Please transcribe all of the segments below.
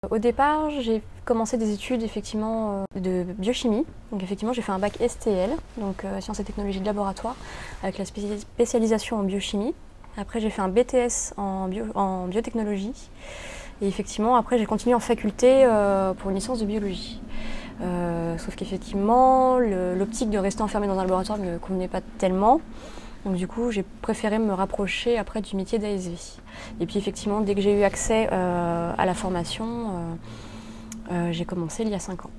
Au départ, j'ai commencé des études effectivement de biochimie. Donc effectivement, j'ai fait un bac STL, donc sciences et technologies de laboratoire, avec la spécialisation en biochimie. Après, j'ai fait un BTS en biotechnologie. Et effectivement, après, j'ai continué en faculté pour une licence de biologie. Sauf qu'effectivement, l'optique de rester enfermée dans un laboratoire ne me convenait pas tellement. Donc du coup, j'ai préféré me rapprocher après du métier d'ASV. Et puis effectivement, dès que j'ai eu accès à la formation, j'ai commencé il y a 5 ans.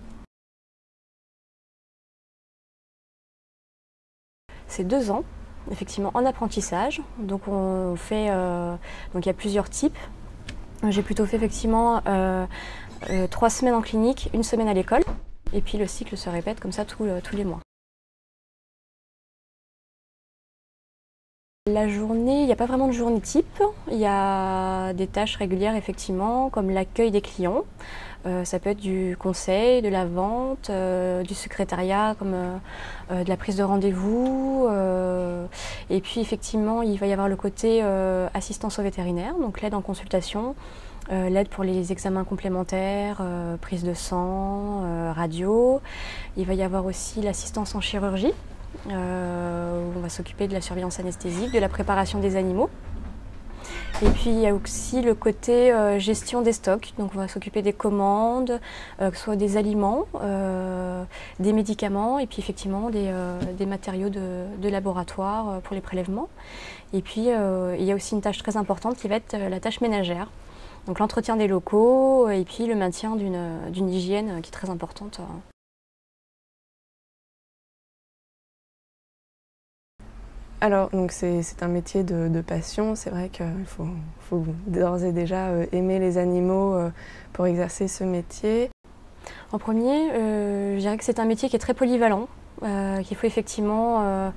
C'est 2 ans, effectivement, en apprentissage. Donc on fait, donc il y a plusieurs types. J'ai plutôt fait effectivement 3 semaines en clinique, 1 semaine à l'école. Et puis le cycle se répète comme ça tous les mois. La journée, il n'y a pas vraiment de journée type. Il y a des tâches régulières effectivement, comme l'accueil des clients. Ça peut être du conseil, de la vente, du secrétariat, comme de la prise de rendez-vous. Et puis effectivement, il va y avoir le côté assistance au vétérinaire, donc l'aide en consultation, l'aide pour les examens complémentaires, prise de sang, radio. Il va y avoir aussi l'assistance en chirurgie. Où on va s'occuper de la surveillance anesthésique, de la préparation des animaux. Et puis il y a aussi le côté gestion des stocks, donc on va s'occuper des commandes, que ce soit des aliments, des médicaments et puis effectivement des matériaux de laboratoire pour les prélèvements. Et puis il y a aussi une tâche très importante qui va être la tâche ménagère, donc l'entretien des locaux et puis le maintien d'une hygiène qui est très importante. Alors, donc c'est un métier de passion. C'est vrai qu'il faut d'ores et déjà aimer les animaux pour exercer ce métier. En premier, je dirais que c'est un métier qui est très polyvalent, qu'il faut effectivement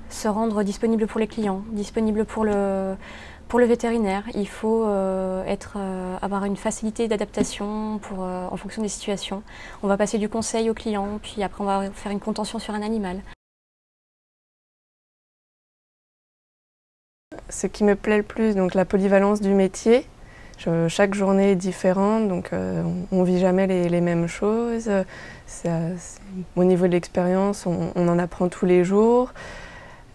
se rendre disponible pour les clients, disponible pour le vétérinaire. Il faut avoir une facilité d'adaptation en fonction des situations. On va passer du conseil au client, puis après on va faire une contention sur un animal. Ce qui me plaît le plus, donc la polyvalence du métier. Chaque journée est différente, donc on ne vit jamais les mêmes choses. Au niveau de l'expérience, on en apprend tous les jours.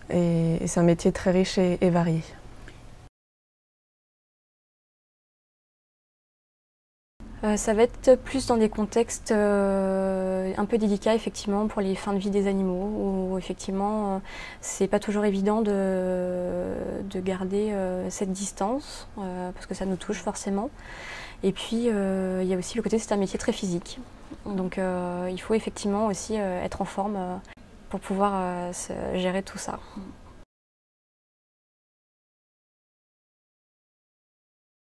Et c'est un métier très riche et varié. Ça va être plus dans des contextes un peu délicats effectivement pour les fins de vie des animaux où effectivement c'est pas toujours évident de garder cette distance parce que ça nous touche forcément. Et puis il y a aussi le côté c'est un métier très physique, donc il faut effectivement aussi être en forme pour pouvoir gérer tout ça.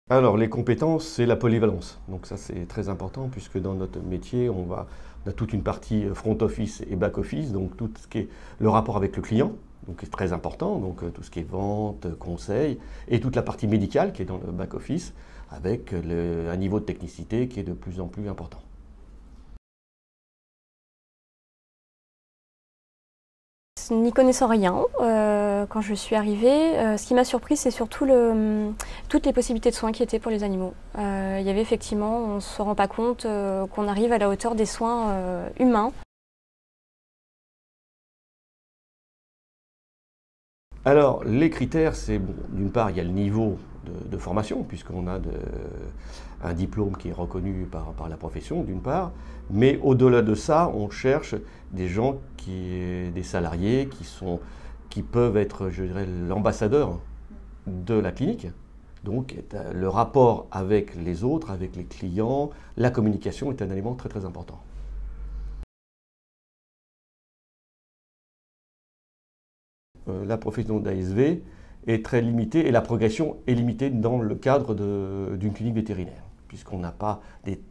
Alors, les compétences, c'est la polyvalence. Donc ça, c'est très important puisque dans notre métier, on a toute une partie front office et back office, donc tout ce qui est le rapport avec le client, donc c'est très important, donc tout ce qui est vente, conseil, et toute la partie médicale qui est dans le back office, avec un niveau de technicité qui est de plus en plus important. N'y connaissant rien, quand je suis arrivée, ce qui m'a surpris, c'est surtout toutes les possibilités de soins qui étaient pour les animaux. Il y avait effectivement, on ne se rend pas compte qu'on arrive à la hauteur des soins humains. Alors, les critères, c'est bon, d'une part, il y a le niveau de formation, puisqu'on a un diplôme qui est reconnu par la profession, d'une part, mais au-delà de ça, on cherche des gens, des salariés qui peuvent être, je dirais, l'ambassadeur de la clinique. Donc, le rapport avec les autres, avec les clients, la communication est un élément très très important. La profession d'ASV est très limitée et la progression est limitée dans le cadre d'une clinique vétérinaire, puisqu'on n'a pas des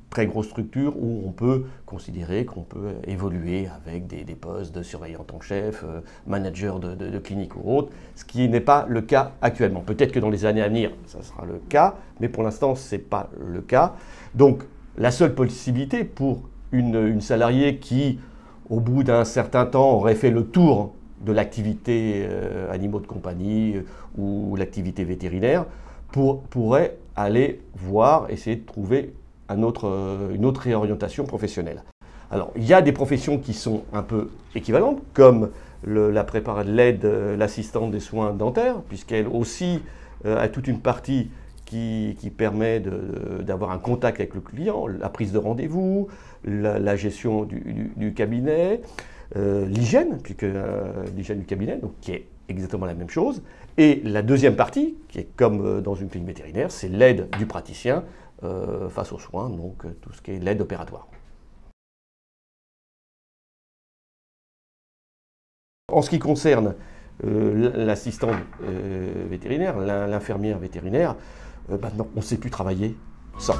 très grosses structures où on peut considérer qu'on peut évoluer avec des postes de surveillant en chef, manager de clinique ou autre, ce qui n'est pas le cas actuellement. Peut-être que dans les années à venir, ça sera le cas, mais pour l'instant, ce n'est pas le cas. Donc, la seule possibilité pour une salariée qui, au bout d'un certain temps, aurait fait le tour de l'activité animaux de compagnie ou l'activité vétérinaire, pourrait aller voir, essayer de trouver une autre réorientation professionnelle. Alors, il y a des professions qui sont un peu équivalentes, comme la préparation de l'aide, l'assistante des soins dentaires, puisqu'elle aussi a toute une partie qui permet d'avoir un contact avec le client, la prise de rendez-vous, la gestion du cabinet, l'hygiène, puisque l'hygiène du cabinet, donc, qui est exactement la même chose. Et la deuxième partie, qui est comme dans une clinique vétérinaire, c'est l'aide du praticien face aux soins, donc tout ce qui est l'aide opératoire. En ce qui concerne l'assistant vétérinaire, l'infirmière vétérinaire, maintenant on ne sait plus travailler sans.